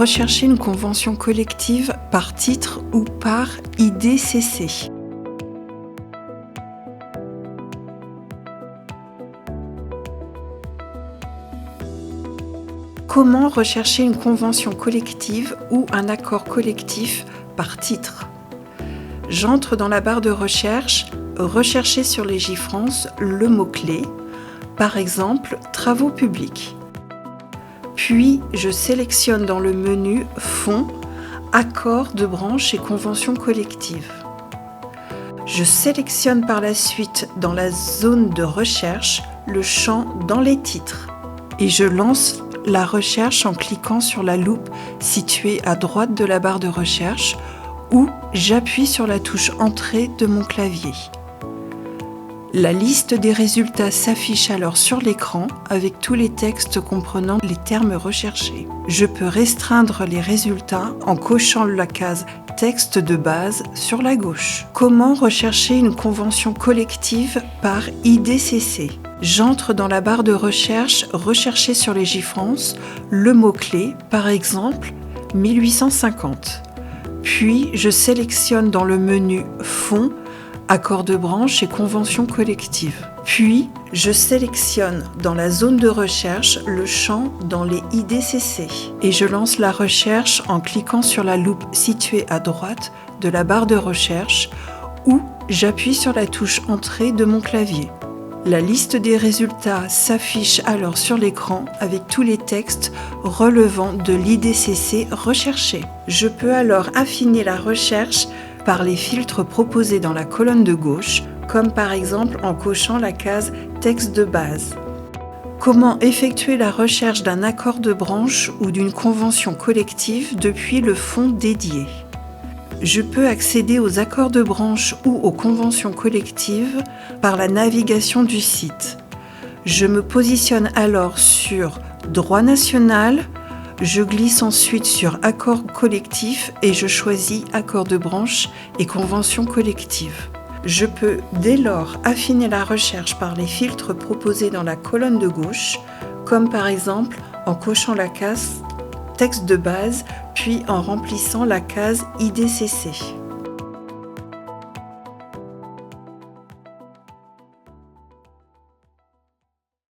rechercher une convention collective par titre ou par IDCC. Comment rechercher une convention collective ou un accord collectif par titre? J'entre dans la barre de recherche, rechercher sur Légifrance le mot-clé, par exemple « Travaux publics ». Puis, je sélectionne dans le menu « Fonds »,« Accords de branche et conventions collectives ». Je sélectionne par la suite dans la zone de recherche le champ « Dans les titres » et je lance la recherche en cliquant sur la loupe située à droite de la barre de recherche ou j'appuie sur la touche Entrée de mon clavier. La liste des résultats s'affiche alors sur l'écran avec tous les textes comprenant les termes recherchés. Je peux restreindre les résultats en cochant la case Texte de base sur la gauche. Comment rechercher une convention collective par IDCC? J'entre dans la barre de recherche « Rechercher sur Légifrance » le mot-clé, par exemple 1850. Puis, je sélectionne dans le menu « Fonds », Accords de branche et conventions collectives. Puis, je sélectionne dans la zone de recherche le champ « Dans les IDCC » et je lance la recherche en cliquant sur la loupe située à droite de la barre de recherche ou j'appuie sur la touche « Entrée » de mon clavier. La liste des résultats s'affiche alors sur l'écran avec tous les textes relevant de l'IDCC recherché. Je peux alors affiner la recherche par les filtres proposés dans la colonne de gauche, comme par exemple en cochant la case « Texte de base ». Comment effectuer la recherche d'un accord de branche ou d'une convention collective depuis le fond dédié? Je peux accéder aux accords de branche ou aux conventions collectives par la navigation du site. Je me positionne alors sur Droit national, je glisse ensuite sur Accords collectifs et je choisis Accords de branche et conventions collectives. Je peux dès lors affiner la recherche par les filtres proposés dans la colonne de gauche, comme par exemple en cochant la case Texte de base, puis en remplissant la case IDCC.